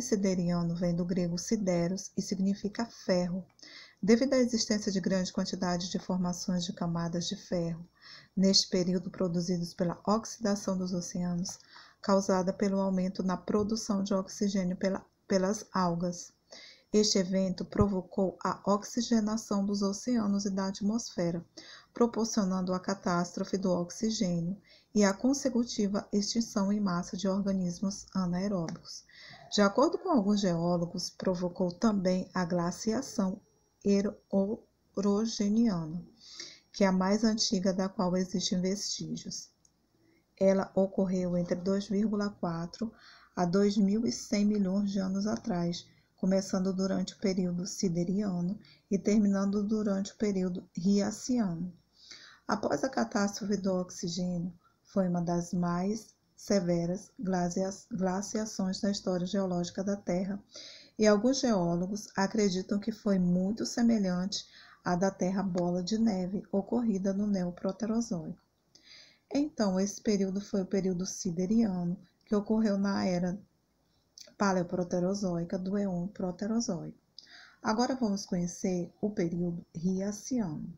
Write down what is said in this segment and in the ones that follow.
Sideriano vem do grego sideros e significa ferro, devido à existência de grande quantidade de formações de camadas de ferro, neste período produzidos pela oxidação dos oceanos, causada pelo aumento na produção de oxigênio pelas algas. Este evento provocou a oxigenação dos oceanos e da atmosfera, proporcionando a catástrofe do oxigênio e a consecutiva extinção em massa de organismos anaeróbicos. De acordo com alguns geólogos, provocou também a glaciação orogeniana, que é a mais antiga da qual existem vestígios. Ela ocorreu entre 2,4 a 2.100 milhões de anos atrás, começando durante o período Sideriano e terminando durante o período Riaciano. Após a catástrofe do oxigênio, foi uma das mais severas glaciações da história geológica da Terra, e alguns geólogos acreditam que foi muito semelhante à da Terra Bola de Neve, ocorrida no Neoproterozoico. Então, esse período foi o período Sideriano, que ocorreu na era Paleoproterozoica do Éon Proterozoico. Agora vamos conhecer o período Riaciano.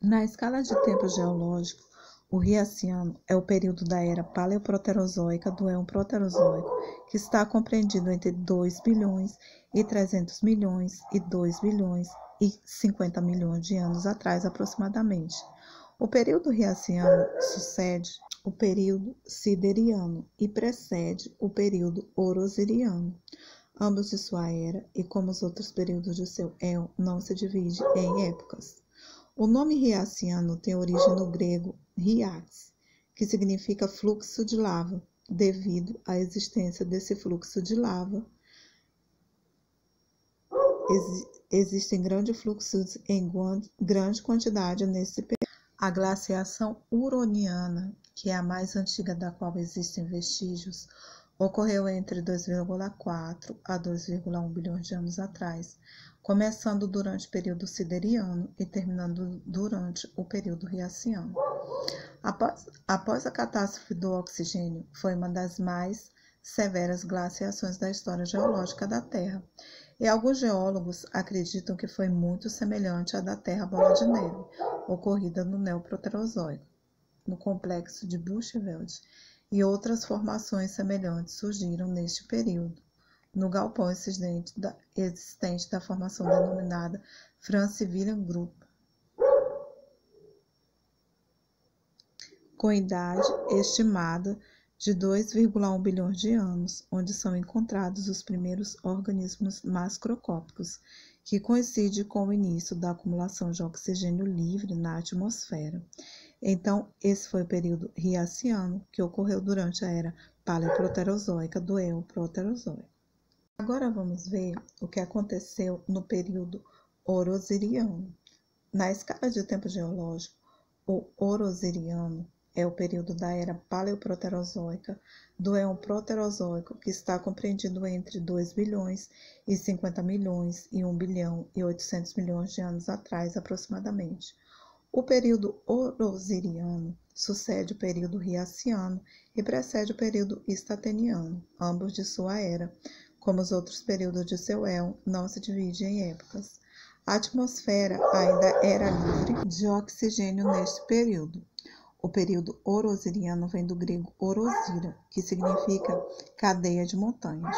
Na escala de tempo geológico, o Riaciano é o período da era Paleoproterozoica do Éon Proterozoico, que está compreendido entre 2 bilhões e 300 milhões e 2 bilhões e 50 milhões de anos atrás, aproximadamente. O período Riaciano sucede o período Sideriano e precede o período Orosiriano, ambos de sua era, e como os outros períodos de seu éon, não se divide em épocas. O nome Riaciano tem origem no grego riax, que significa fluxo de lava, devido à existência desse fluxo de lava. Existem grandes fluxos em grande quantidade nesse período. A glaciação huroniana, que é a mais antiga da qual existem vestígios, ocorreu entre 2,4 a 2,1 bilhões de anos atrás, começando durante o período Sideriano e terminando durante o período Riaciano. Após a catástrofe do oxigênio, foi uma das mais severas glaciações da história geológica da Terra, e alguns geólogos acreditam que foi muito semelhante à da Terra Bola de Neve, ocorrida no Neoproterozoico, no complexo de Bushveld, e outras formações semelhantes surgiram neste período, no galpão existente da formação denominada Franz-Wilhelm Group, com idade estimada de 2,1 bilhões de anos, onde são encontrados os primeiros organismos macroscópicos, que coincide com o início da acumulação de oxigênio livre na atmosfera. Então, esse foi o período Riaciano, que ocorreu durante a era Paleoproterozoica do Éon Proterozoico. Agora vamos ver o que aconteceu no período Orosiriano. Na escala de tempo geológico, o Orosiriano é o período da era Paleoproterozoica do Éon Proterozoico, que está compreendido entre 2 bilhões e 50 milhões e 1 bilhão e 800 milhões de anos atrás, aproximadamente. O período Orosiriano sucede o período Riaciano e precede o período Estateniano, ambos de sua era. Como os outros períodos de seu éon, não se divide em épocas. A atmosfera ainda era livre de oxigênio neste período. O período orosiriano vem do grego orosira, que significa cadeia de montanhas.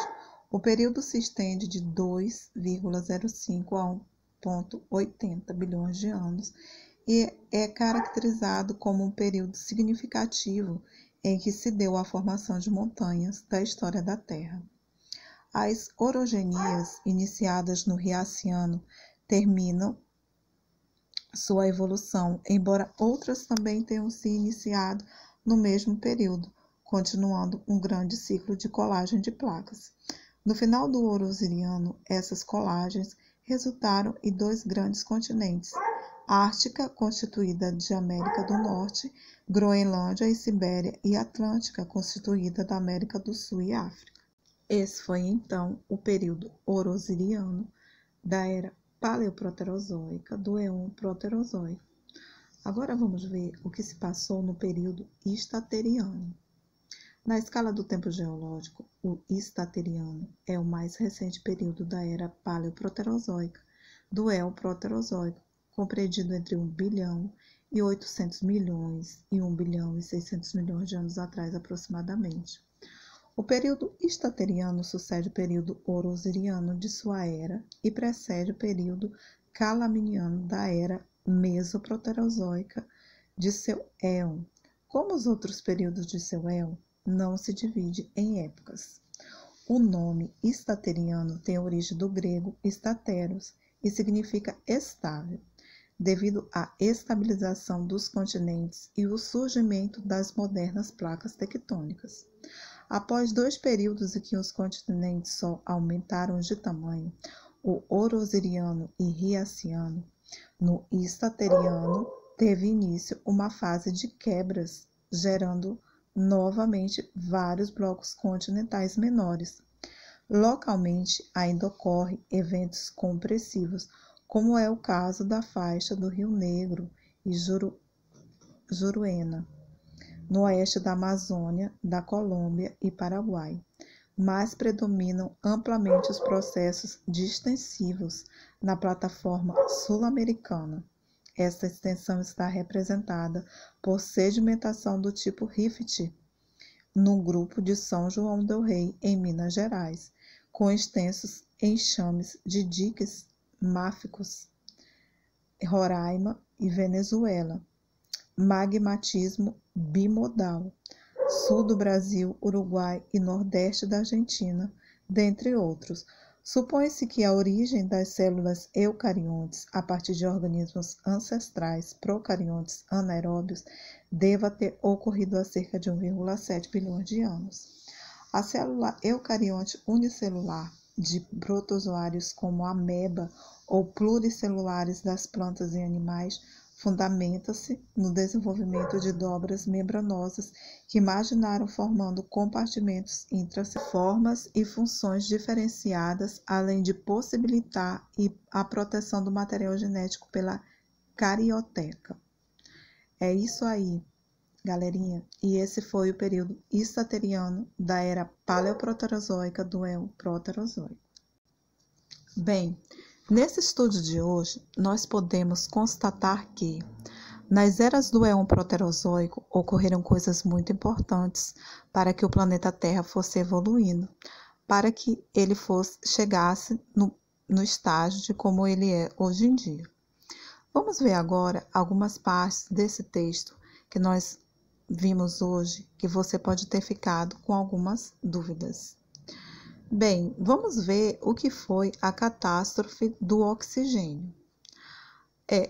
O período se estende de 2,05 a 1,80 bilhões de anos e é caracterizado como um período significativo em que se deu a formação de montanhas da história da Terra. As orogenias iniciadas no Riaciano terminam sua evolução, embora outras também tenham se iniciado no mesmo período, continuando um grande ciclo de colagem de placas. No final do Orosiriano, essas colagens resultaram em 2 grandes continentes: Ártica, constituída de América do Norte, Groenlândia e Sibéria, e Atlântica, constituída da América do Sul e África. Esse foi, então, o período Orosiriano da era Paleoproterozoica do Éon Proterozoico. Agora vamos ver o que se passou no período Estateniano. Na escala do tempo geológico, o Estateriano é o mais recente período da era Paleoproterozoica, do Eoproterozoico, compreendido entre 1 bilhão e 800 milhões e 1 bilhão e 600 milhões de anos atrás, aproximadamente. O período Estateriano sucede o período Orosiriano de sua era e precede o período Calaminiano da era Mesoproterozoica de seu éon. Como os outros períodos de seu éon, não se divide em épocas. O nome Estateriano tem origem do grego stateros e significa estável, devido à estabilização dos continentes e o surgimento das modernas placas tectônicas. Após 2 períodos em que os continentes só aumentaram de tamanho, o Orosiriano e Riaciano, no Estateriano teve início uma fase de quebras, gerando novamente vários blocos continentais menores. Localmente, ainda ocorrem eventos compressivos, como é o caso da faixa do Rio Negro e Juruena, no oeste da Amazônia, da Colômbia e Paraguai, mas predominam amplamente os processos distensivos na plataforma sul-americana. Esta extensão está representada por sedimentação do tipo Rift, no grupo de São João del Rei, em Minas Gerais, com extensos enxames de diques máficos, Roraima e Venezuela. Magmatismo bimodal, sul do Brasil, Uruguai e nordeste da Argentina, dentre outros. Supõe-se que a origem das células eucariontes, a partir de organismos ancestrais procariontes anaeróbios, deva ter ocorrido há cerca de 1,7 bilhões de anos. A célula eucarionte unicelular de protozoários como a ameba ou pluricelulares das plantas e animais fundamenta-se no desenvolvimento de dobras membranosas que imaginaram formando compartimentos formas e funções diferenciadas, além de possibilitar a proteção do material genético pela carioteca. É isso aí, galerinha. E esse foi o período Estateriano da era Paleoproterozoica do Eoproterozoico. Bem, nesse estudo de hoje, nós podemos constatar que, nas eras do éon proterozoico, ocorreram coisas muito importantes para que o planeta Terra fosse evoluindo, para que ele chegasse no estágio de como ele é hoje em dia. Vamos ver agora algumas partes desse texto que nós vimos hoje, que você pode ter ficado com algumas dúvidas. Bem, vamos ver o que foi a catástrofe do oxigênio.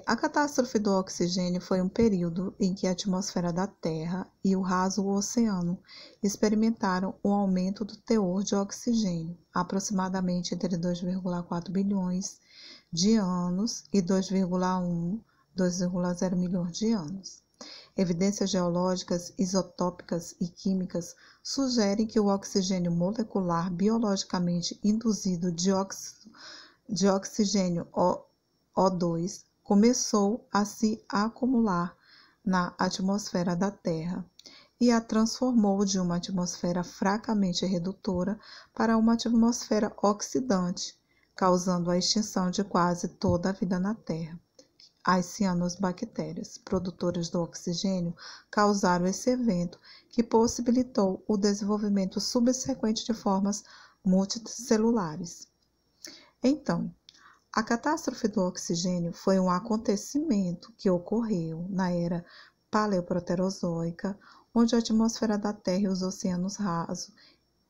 A catástrofe do oxigênio foi um período em que a atmosfera da Terra e o raso oceano experimentaram um aumento do teor de oxigênio, aproximadamente entre 2,4 bilhões de anos e 2,0 milhões de anos. Evidências geológicas, isotópicas e químicas sugerem que o oxigênio molecular biologicamente induzido de oxigênio O2 começou a se acumular na atmosfera da Terra e a transformou de uma atmosfera fracamente redutora para uma atmosfera oxidante, causando a extinção de quase toda a vida na Terra. As cianobactérias, produtoras do oxigênio, causaram esse evento que possibilitou o desenvolvimento subsequente de formas multicelulares. Então, a catástrofe do oxigênio foi um acontecimento que ocorreu na era paleoproterozoica, onde a atmosfera da Terra e os oceanos rasos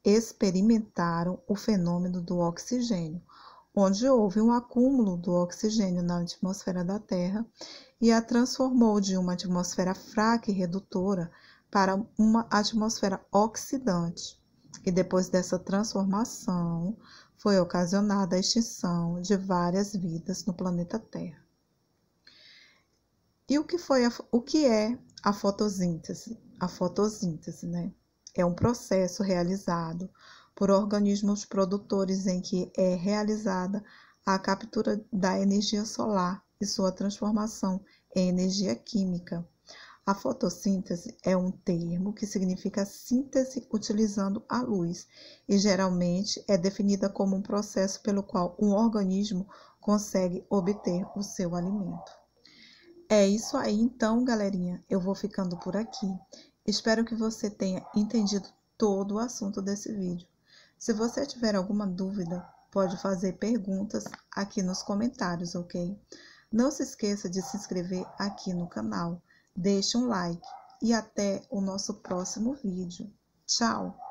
experimentaram o fenômeno do oxigênio, onde houve um acúmulo do oxigênio na atmosfera da Terra e a transformou de uma atmosfera fraca e redutora para uma atmosfera oxidante. E depois dessa transformação, foi ocasionada a extinção de várias vidas no planeta Terra. E o que é a fotossíntese? A fotossíntese, né? É um processo realizado por organismos produtores em que é realizada a captura da energia solar e sua transformação em energia química. A fotossíntese é um termo que significa síntese utilizando a luz e geralmente é definida como um processo pelo qual um organismo consegue obter o seu alimento. É isso aí então, galerinha. Eu vou ficando por aqui. Espero que você tenha entendido todo o assunto desse vídeo. Se você tiver alguma dúvida, pode fazer perguntas aqui nos comentários, ok? Não se esqueça de se inscrever aqui no canal. Deixe um like e até o nosso próximo vídeo. Tchau!